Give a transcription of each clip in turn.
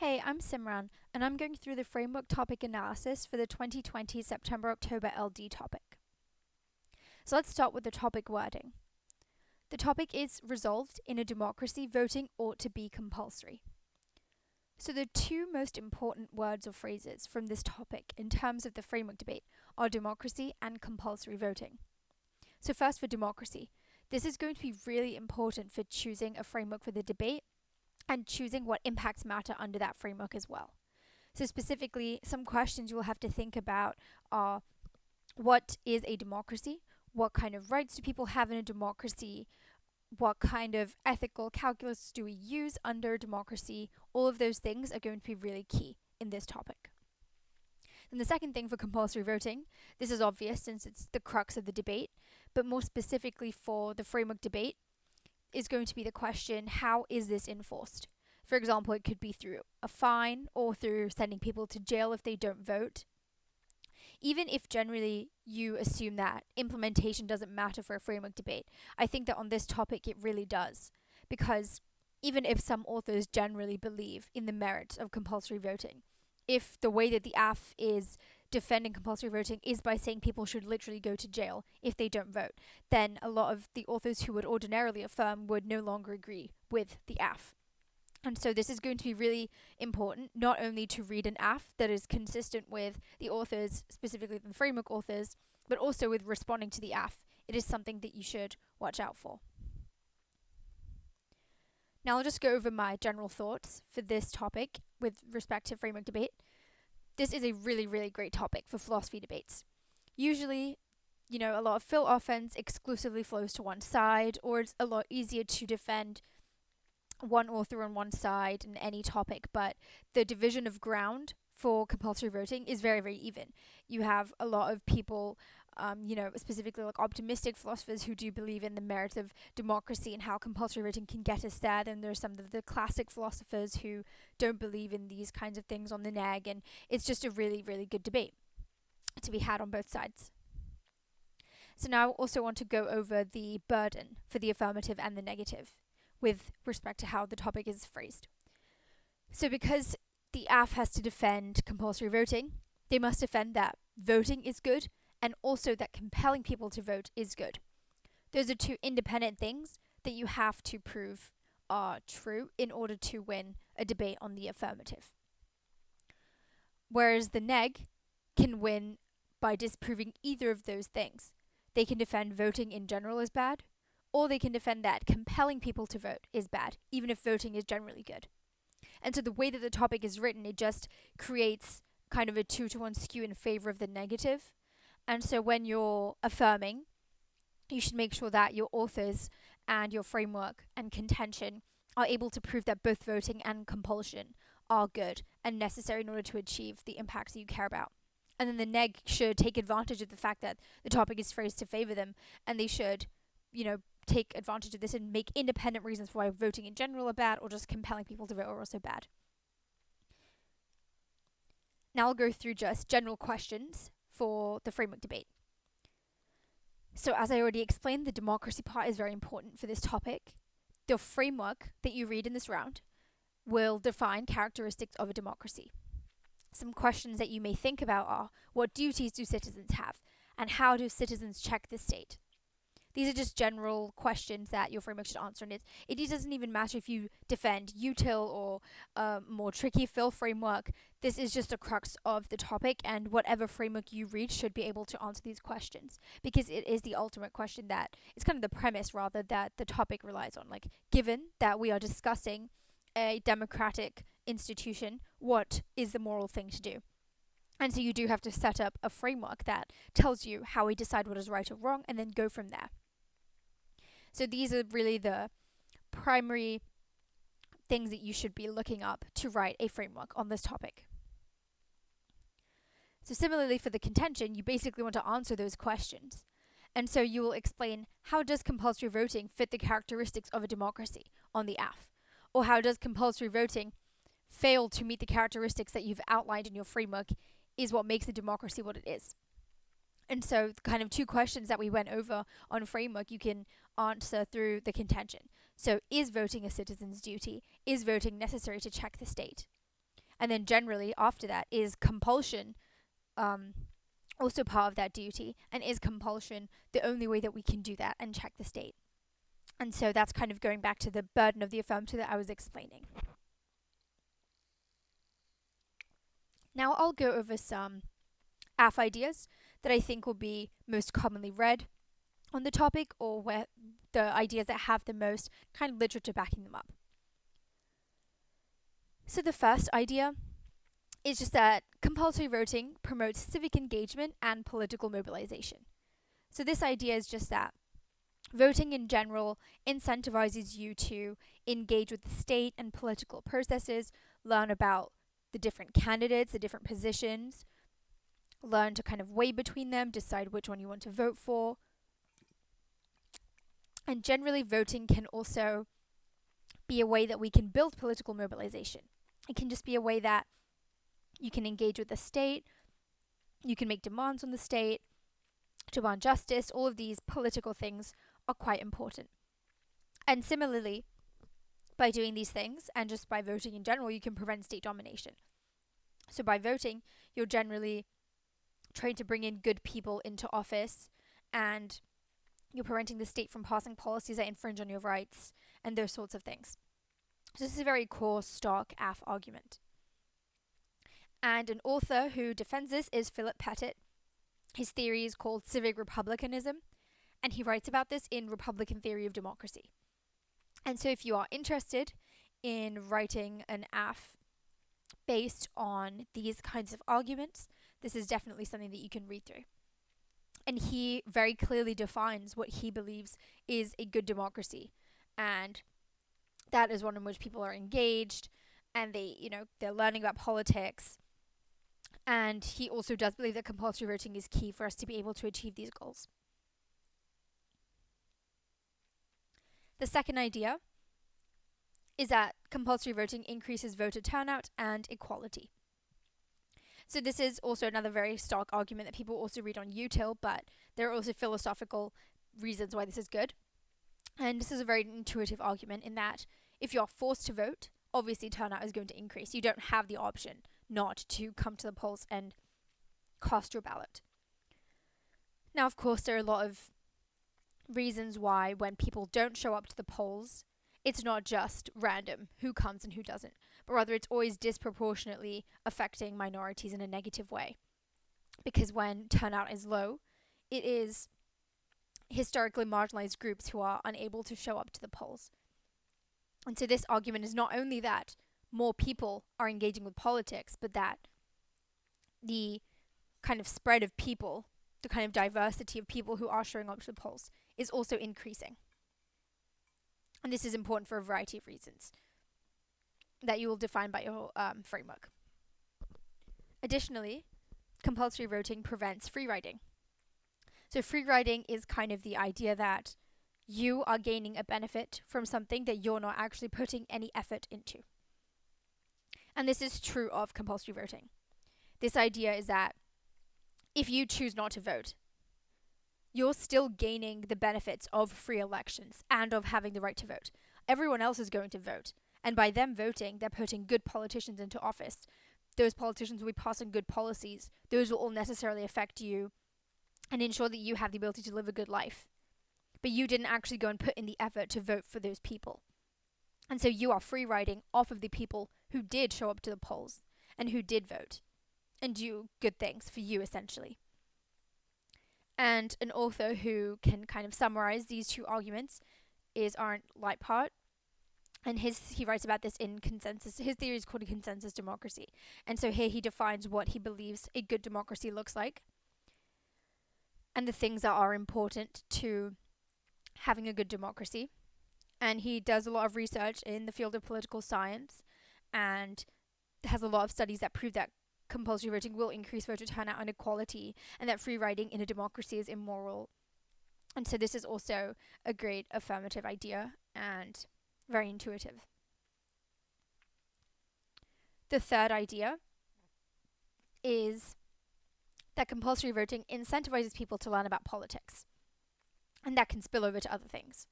Hey, I'm Simran, and I'm going through the framework topic analysis for the 2020 September-October LD topic. So let's start with the topic wording. The topic is resolved in a democracy, voting ought to be compulsory. So the two most important words or phrases from this topic in terms of the framework debate are democracy and compulsory voting. So first for democracy. This is going to be really important for choosing a framework for the debate and choosing what impacts matter under that framework as well. So specifically, some questions you will have to think about are: what is a democracy? What kind of rights do people have in a democracy? What kind of ethical calculus do we use under democracy? All of those things are going to be really key in this topic. And the second thing for compulsory voting, this is obvious since it's the crux of the debate, but more specifically for the framework debate, is going to be the question: how is this enforced? For example, it could be through a fine or through sending people to jail if they don't vote. Even if generally you assume that implementation doesn't matter for a framework debate, I think that on this topic it really does. Because even if some authors generally believe in the merits of compulsory voting, if the way that the AF is defending compulsory voting is by saying people should literally go to jail if they don't vote, then a lot of the authors who would ordinarily affirm would no longer agree with the AF. And so this is going to be really important, not only to read an AF that is consistent with the authors, specifically the framework authors, but also with responding to the AF. It is something that you should watch out for. Now I'll just go over my general thoughts for this topic with respect to framework debate. This is a really, really great topic for philosophy debates. Usually, a lot of phil offense exclusively flows to one side, or it's a lot easier to defend one author on one side in any topic, but the division of ground for compulsory voting is very, very even. You have a lot of people, specifically like optimistic philosophers who do believe in the merits of democracy and how compulsory voting can get us there. Then there's some of the classic philosophers who don't believe in these kinds of things on the neg, and it's just a really, really good debate to be had on both sides. So now I also want to go over the burden for the affirmative and the negative with respect to how the topic is phrased. So because the AF has to defend compulsory voting, they must defend that voting is good and also that compelling people to vote is good. Those are two independent things that you have to prove are true in order to win a debate on the affirmative. Whereas the neg can win by disproving either of those things. They can defend voting in general is bad, or they can defend that compelling people to vote is bad, even if voting is generally good. And so the way that the topic is written, it just creates kind of a 2-to-1 skew in favor of the negative. And so when you're affirming, you should make sure that your authors and your framework and contention are able to prove that both voting and compulsion are good and necessary in order to achieve the impacts that you care about. And then the neg should take advantage of the fact that the topic is phrased to favor them, and they should, take advantage of this and make independent reasons for why voting in general are bad or just compelling people to vote are also bad. Now I'll go through just general questions for the framework debate. So as I already explained, the democracy part is very important for this topic. The framework that you read in this round will define characteristics of a democracy. Some questions that you may think about are: what duties do citizens have, and how do citizens check the state? These are just general questions that your framework should answer, and it doesn't even matter if you defend util or a more tricky fill framework. This is just a crux of the topic, and whatever framework you read should be able to answer these questions, because it is the ultimate question that it's kind of the premise rather that the topic relies on. Like, given that we are discussing a democratic institution, what is the moral thing to do? And so you do have to set up a framework that tells you how we decide what is right or wrong, and then go from there. So these are really the primary things that you should be looking up to write a framework on this topic. So similarly for the contention, you basically want to answer those questions. And so you will explain: how does compulsory voting fit the characteristics of a democracy on the AF? Or how does compulsory voting fail to meet the characteristics that you've outlined in your framework is what makes a democracy what it is? And so kind of two questions that we went over on framework you can answer through the contention. So is voting a citizen's duty? Is voting necessary to check the state? And then generally after that is compulsion, also part of that duty, and is compulsion the only way that we can do that and check the state? And so that's kind of going back to the burden of the affirmative that I was explaining. Now I'll go over some AF ideas that I think will be most commonly read on the topic, or where the ideas that have the most kind of literature backing them up. So the first idea is just that compulsory voting promotes civic engagement and political mobilization. So this idea is just that voting in general incentivizes you to engage with the state and political processes, learn about the different candidates, the different positions, learn to kind of weigh between them, decide which one you want to vote for. And generally, voting can also be a way that we can build political mobilization. It can just be a way that you can engage with the state, you can make demands on the state, demand justice. All of these political things are quite important. And similarly, by doing these things, and just by voting in general, you can prevent state domination. So by voting, you're generally trying to bring in good people into office, and you're preventing the state from passing policies that infringe on your rights, and those sorts of things. So this is a very core, stock AF argument. And an author who defends this is Philip Pettit. His theory is called civic republicanism, and he writes about this in Republican Theory of Democracy. And so if you are interested in writing an AF based on these kinds of arguments, this is definitely something that you can read through. And he very clearly defines what he believes is a good democracy. And that is one in which people are engaged and they're learning about politics. And he also does believe that compulsory voting is key for us to be able to achieve these goals. The second idea is that compulsory voting increases voter turnout and equality. So this is also another very stock argument that people also read on util, but there are also philosophical reasons why this is good. And this is a very intuitive argument in that if you're forced to vote, obviously turnout is going to increase. You don't have the option not to come to the polls and cast your ballot. Now, of course, there are a lot of reasons why when people don't show up to the polls, it's not just random who comes and who doesn't, but rather it's always disproportionately affecting minorities in a negative way. Because when turnout is low, it is historically marginalized groups who are unable to show up to the polls. And so this argument is not only that more people are engaging with politics, but that the kind of spread of people, the kind of diversity of people who are showing up to the polls is also increasing. And this is important for a variety of reasons that you will define by your framework. Additionally, compulsory voting prevents free riding. So free riding is kind of the idea that you are gaining a benefit from something that you're not actually putting any effort into. And this is true of compulsory voting. This idea is that if you choose not to vote, you're still gaining the benefits of free elections and of having the right to vote. Everyone else is going to vote. And by them voting, they're putting good politicians into office. Those politicians will be passing good policies. Those will all necessarily affect you and ensure that you have the ability to live a good life. But you didn't actually go and put in the effort to vote for those people. And so you are free riding off of the people who did show up to the polls and who did vote and do good things for you, essentially. And an author who can kind of summarize these two arguments is Arndt Leipart. And he writes about this in Consensus. His theory is called a consensus democracy. And so here he defines what he believes a good democracy looks like and the things that are important to having a good democracy. And he does a lot of research in the field of political science and has a lot of studies that prove that compulsory voting will increase voter turnout and equality, and that free riding in a democracy is immoral. And so this is also a great affirmative idea and very intuitive. The third idea is that compulsory voting incentivizes people to learn about politics, and that can spill over to other things.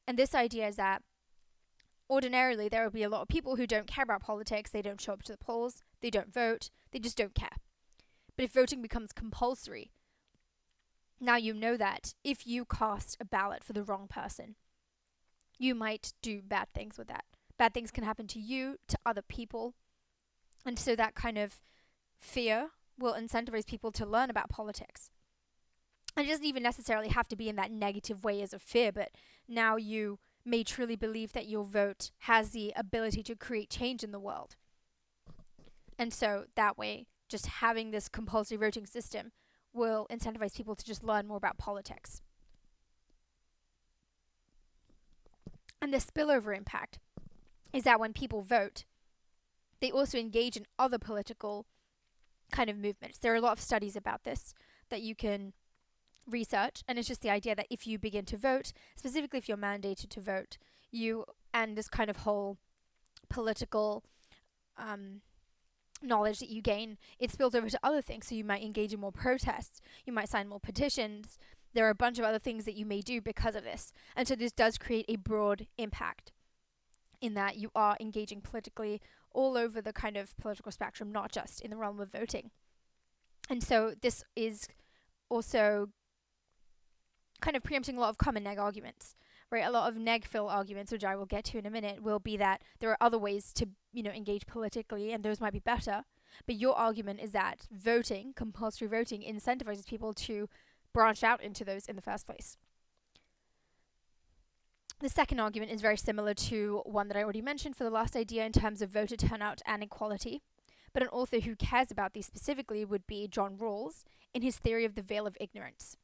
And this idea is that ordinarily there will be a lot of people who don't care about politics, they don't show up to the polls, they don't vote, they just don't care. But if voting becomes compulsory, now you know that if you cast a ballot for the wrong person, you might do bad things with that. Bad things can happen to you, to other people. And so that kind of fear will incentivize people to learn about politics. And it doesn't even necessarily have to be in that negative way as a fear, but now you may truly believe that your vote has the ability to create change in the world. And so that way, just having this compulsory voting system will incentivize people to just learn more about politics. And the spillover impact is that when people vote, they also engage in other political kind of movements. There are a lot of studies about this that you can research, and it's just the idea that if you begin to vote, specifically if you're mandated to vote, you and this kind of whole political knowledge that you gain, it spills over to other things. So you might engage in more protests, you might sign more petitions. There are a bunch of other things that you may do because of this. And so this does create a broad impact in that you are engaging politically all over the kind of political spectrum, not just in the realm of voting. And so this is also kind of preempting a lot of common neg arguments, right? A lot of neg-fill arguments, which I will get to in a minute, will be that there are other ways to, engage politically, and those might be better. But your argument is that voting, compulsory voting, incentivizes people to branch out into those in the first place. The second argument is very similar to one that I already mentioned for the last idea in terms of voter turnout and equality. But an author who cares about these specifically would be John Rawls in his theory of the veil of ignorance.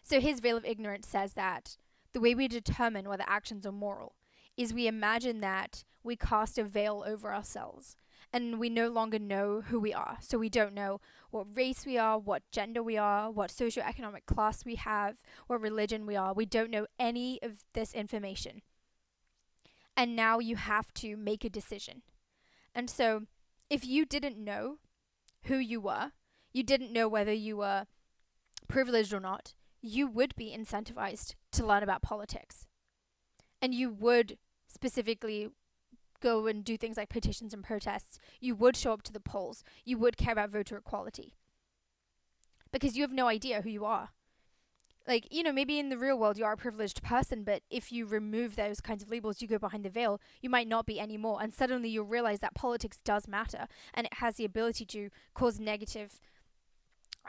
So his veil of ignorance says that the way we determine whether actions are moral is we imagine that we cast a veil over ourselves and we no longer know who we are. So we don't know what race we are, what gender we are, what socioeconomic class we have, what religion we are. We don't know any of this information. And now you have to make a decision. And so if you didn't know who you were, you didn't know whether you were privileged or not, you would be incentivized to learn about politics. And you would specifically go and do things like petitions and protests. You would show up to the polls. You would care about voter equality. Because you have no idea who you are. Like, maybe in the real world you are a privileged person, but if you remove those kinds of labels, you go behind the veil, you might not be anymore. And suddenly you'll realize that politics does matter and it has the ability to cause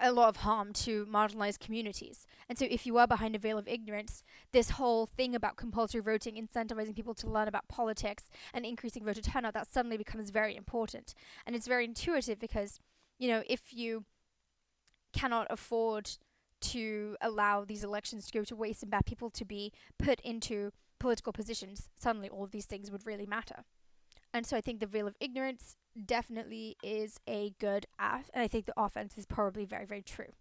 a lot of harm to marginalized communities. And so if you are behind a veil of ignorance, this whole thing about compulsory voting, incentivizing people to learn about politics and increasing voter turnout, that suddenly becomes very important. And it's very intuitive because, if you cannot afford to allow these elections to go to waste and bad people to be put into political positions, suddenly all of these things would really matter. And so I think the veil of ignorance definitely is a good AF, and I think the offense is probably very, very true.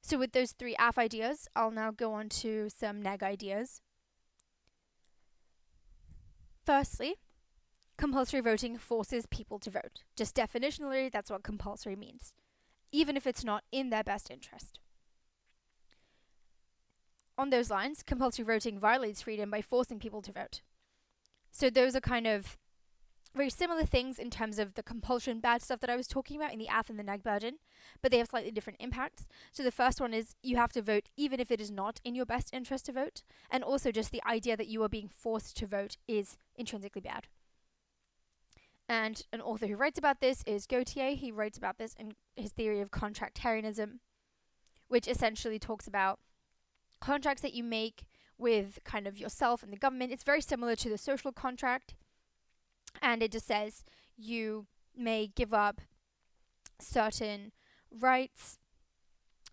So with those three AF ideas, I'll now go on to some neg ideas. Firstly, compulsory voting forces people to vote. Just definitionally, that's what compulsory means, even if it's not in their best interest. On those lines, compulsory voting violates freedom by forcing people to vote. So those are kind of very similar things in terms of the compulsion bad stuff that I was talking about in the AF and the neg burden, but they have slightly different impacts. So the first one is you have to vote even if it is not in your best interest to vote, and also just the idea that you are being forced to vote is intrinsically bad. And an author who writes about this is Gautier. He writes about this in his theory of contractarianism, which essentially talks about contracts that you make with kind of yourself and the government. It's very similar to the social contract, and it just says you may give up certain rights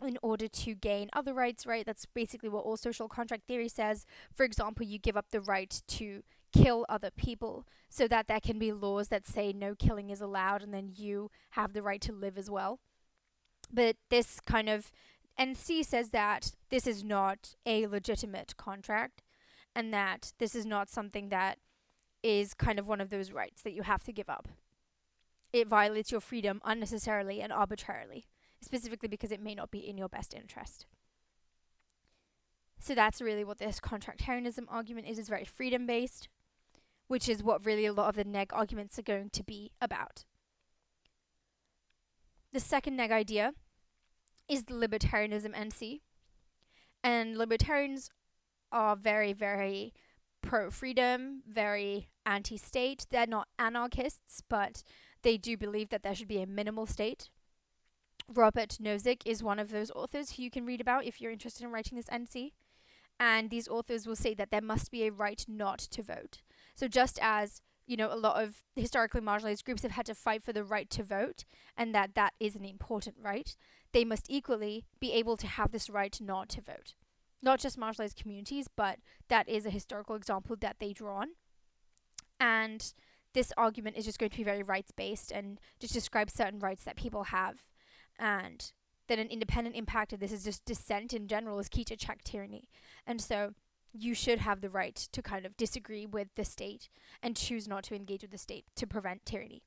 in order to gain other rights, right? That's basically what all social contract theory says. For example, you give up the right to kill other people so that there can be laws that say no killing is allowed, and then you have the right to live as well. But this kind of NC says that this is not a legitimate contract, and that this is not something that is kind of one of those rights that you have to give up. It violates your freedom unnecessarily and arbitrarily, specifically because it may not be in your best interest. So that's really what this contractarianism argument is. It's very freedom-based, which is what really a lot of the neg arguments are going to be about. The second neg idea is the libertarianism NC. And libertarians are very, very pro-freedom, very anti-state. They're not anarchists, but they do believe that there should be a minimal state. Robert Nozick is one of those authors who you can read about if you're interested in writing this NC. And these authors will say that there must be a right not to vote. So just as, a lot of historically marginalized groups have had to fight for the right to vote, and that is an important right, they must equally be able to have this right not to vote. Not just marginalized communities, but that is a historical example that they draw on. And this argument is just going to be very rights-based and just describe certain rights that people have. And then an independent impact of this is just dissent in general is key to check tyranny. And so you should have the right to kind of disagree with the state and choose not to engage with the state to prevent tyranny.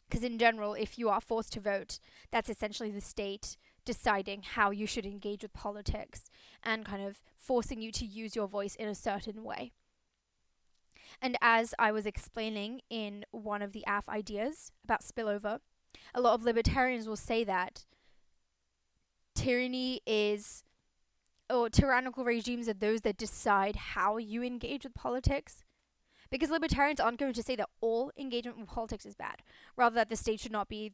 Because in general, if you are forced to vote, that's essentially the state deciding how you should engage with politics and kind of forcing you to use your voice in a certain way. And as I was explaining in one of the AF ideas about spillover, a lot of libertarians will say that tyrannical regimes are those that decide how you engage with politics. Because libertarians aren't going to say that all engagement with politics is bad, rather that the state should not be,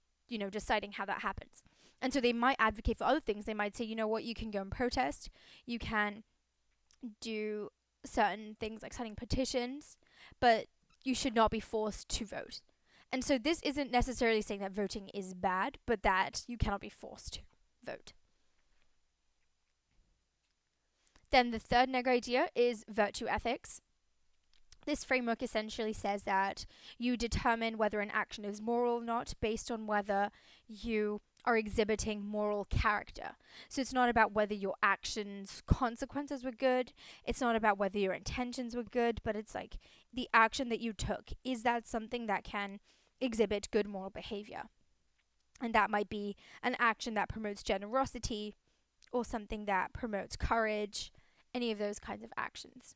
deciding how that happens. And so they might advocate for other things. They might say, you can go and protest, you can do certain things like signing petitions, but you should not be forced to vote. And so this isn't necessarily saying that voting is bad, but that you cannot be forced to vote. Then the third neg idea is virtue ethics. This framework essentially says that you determine whether an action is moral or not based on whether you are exhibiting moral character. So it's not about whether your actions' consequences were good, it's not about whether your intentions were good, but it's like the action that you took. Is that something that can exhibit good moral behaviour? And that might be an action that promotes generosity or something that promotes courage, any of those kinds of actions.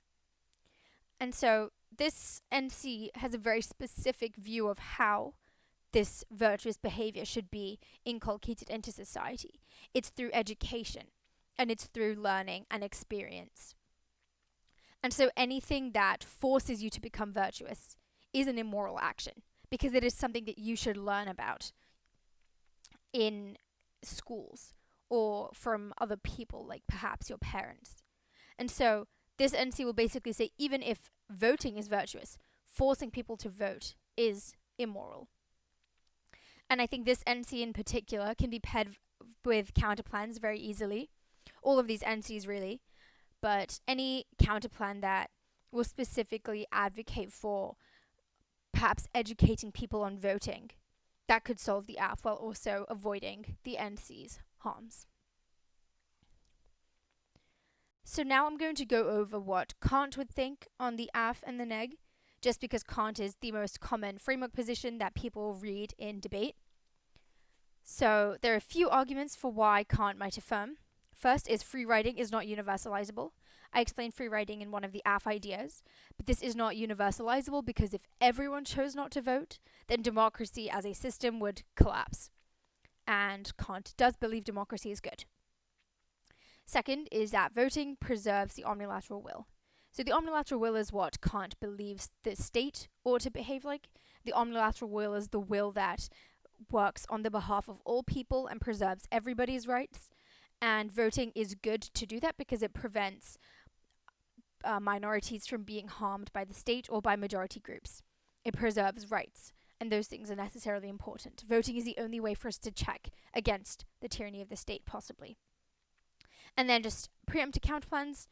And so this NC has a very specific view of how this virtuous behavior should be inculcated into society. It's through education, and it's through learning and experience. And so anything that forces you to become virtuous is an immoral action, because it is something that you should learn about in schools or from other people, like perhaps your parents. And so this NC will basically say even if voting is virtuous, forcing people to vote is immoral. And I think this NC in particular can be paired with counterplans very easily. All of these NCs really. But any counterplan that will specifically advocate for perhaps educating people on voting, that could solve the AF while also avoiding the NC's harms. So now I'm going to go over what Kant would think on the AF and the neg, just because Kant is the most common framework position that people read in debate. So there are a few arguments for why Kant might affirm. First is free riding is not universalizable. I explained free riding in one of the AF ideas, but this is not universalizable because if everyone chose not to vote, then democracy as a system would collapse. And Kant does believe democracy is good. Second is that voting preserves the omnilateral will. So the omnilateral will is what Kant believes the state ought to behave like. The omnilateral will is the will that works on the behalf of all people and preserves everybody's rights. And voting is good to do that because it prevents minorities from being harmed by the state or by majority groups. It preserves rights, and those things are necessarily important. Voting is the only way for us to check against the tyranny of the state, possibly. And then just preemptive counterplans,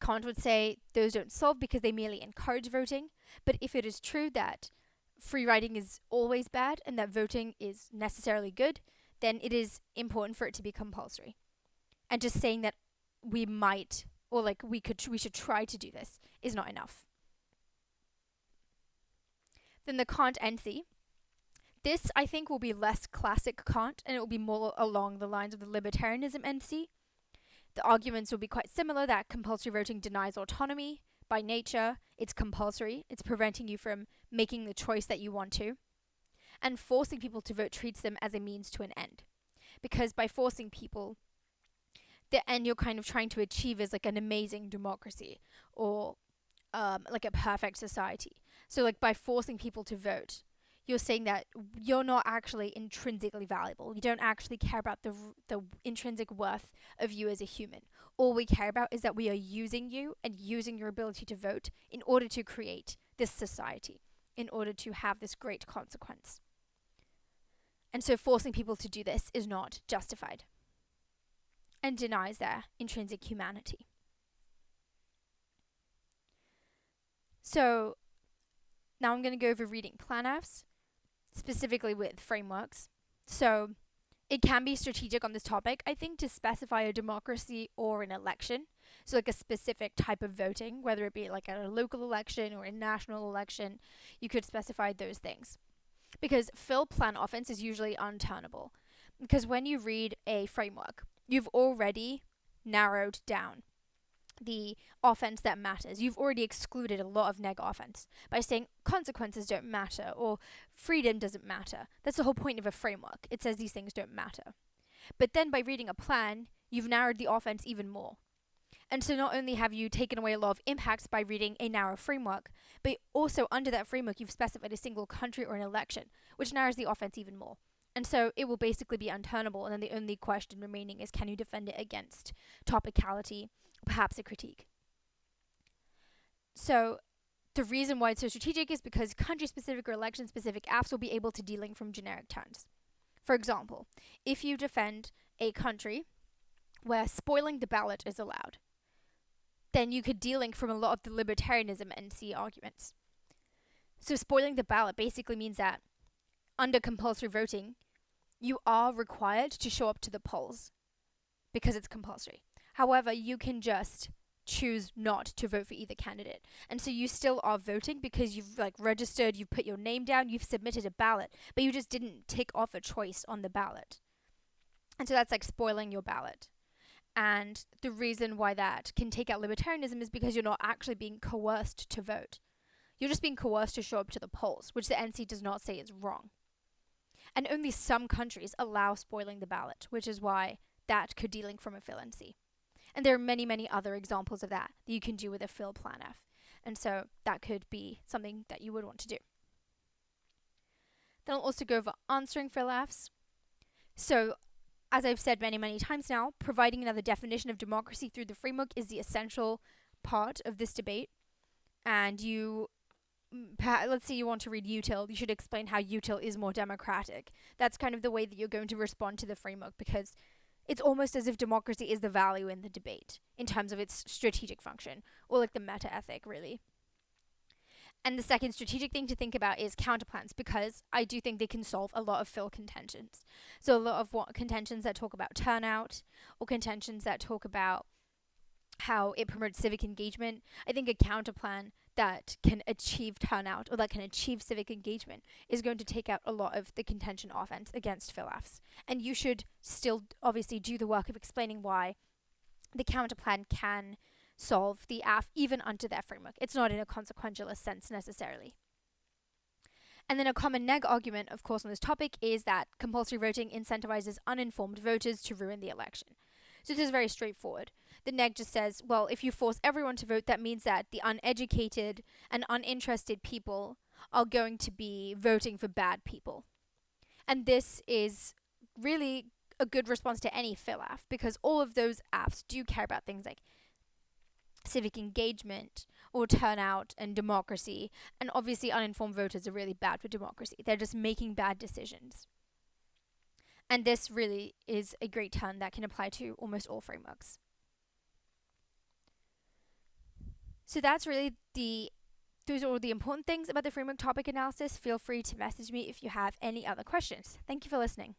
Kant would say those don't solve because they merely encourage voting. But if it is true that free riding is always bad and that voting is necessarily good, then it is important for it to be compulsory. And just saying that we might, or like we should try to do this is not enough. Then the Kant NC. This, I think, will be less classic Kant, and it will be more along the lines of the libertarianism NC. The arguments will be quite similar that compulsory voting denies autonomy. By nature, it's compulsory. It's preventing you from making the choice that you want to. And forcing people to vote treats them as a means to an end. Because by forcing people, the end you're kind of trying to achieve is like an amazing democracy or like a perfect society. So like by forcing people to vote, you're saying that you're not actually intrinsically valuable. You don't actually care about the intrinsic worth of you as a human. All we care about is that we are using you and using your ability to vote in order to create this society, in order to have this great consequence. And so forcing people to do this is not justified and denies their intrinsic humanity. So now I'm going to go over reading plan-Fs, specifically with frameworks. So it can be strategic on this topic, I think, to specify a democracy or an election. So like a specific type of voting, whether it be like at a local election or a national election, you could specify those things. Because fill plan offense is usually unturnable. Because when you read a framework, you've already narrowed down the offense that matters. You've already excluded a lot of neg offense by saying consequences don't matter or freedom doesn't matter. That's the whole point of a framework. It says these things don't matter. But then by reading a plan, you've narrowed the offense even more. And so not only have you taken away a lot of impacts by reading a narrow framework, but also under that framework you've specified a single country or an election, which narrows the offense even more. And so it will basically be unturnable, and then the only question remaining is, can you defend it against topicality, perhaps a critique? So the reason why it's so strategic is because country-specific or election-specific apps will be able to delink from generic terms. For example, if you defend a country where spoiling the ballot is allowed, then you could delink from a lot of the libertarianism NC arguments. So spoiling the ballot basically means that under compulsory voting, you are required to show up to the polls because it's compulsory. However, you can just choose not to vote for either candidate. And so you still are voting because you've like registered, you've put your name down, you've submitted a ballot, but you just didn't tick off a choice on the ballot. And so that's like spoiling your ballot. And the reason why that can take out libertarianism is because you're not actually being coerced to vote. You're just being coerced to show up to the polls, which the NC does not say is wrong. And only some countries allow spoiling the ballot, which is why that could delink from a fill NC. And there are many, many other examples of that you can do with a fill plan F. And so that could be something that you would want to do. Then I'll also go over answering fill Fs. So as I've said many, many times now, providing another definition of democracy through the framework is the essential part of this debate. And let's say you want to read util, you should explain how util is more democratic. That's kind of the way that you're going to respond to the framework, because it's almost as if democracy is the value in the debate in terms of its strategic function, or like the meta ethic, really. And the second strategic thing to think about is counterplans, because I do think they can solve a lot of fill contentions. So a lot of contentions that talk about turnout, or contentions that talk about how it promotes civic engagement. I think a counterplan that can achieve turnout or that can achieve civic engagement is going to take out a lot of the contention offense against fill Fs. And you should still obviously do the work of explaining why the counterplan can solve the AF even under that framework. It's not in a consequentialist sense necessarily. And then a common neg argument, of course, on this topic is that compulsory voting incentivizes uninformed voters to ruin the election. So this is very straightforward. The neg just says, well, if you force everyone to vote, that means that the uneducated and uninterested people are going to be voting for bad people. And this is really a good response to any fill AF, because all of those AFs do care about things like civic engagement or turnout and democracy. And obviously uninformed voters are really bad for democracy. They're just making bad decisions. And this really is a great term that can apply to almost all frameworks. So that's really those are all the important things about the framework topic analysis. Feel free to message me if you have any other questions. Thank you for listening.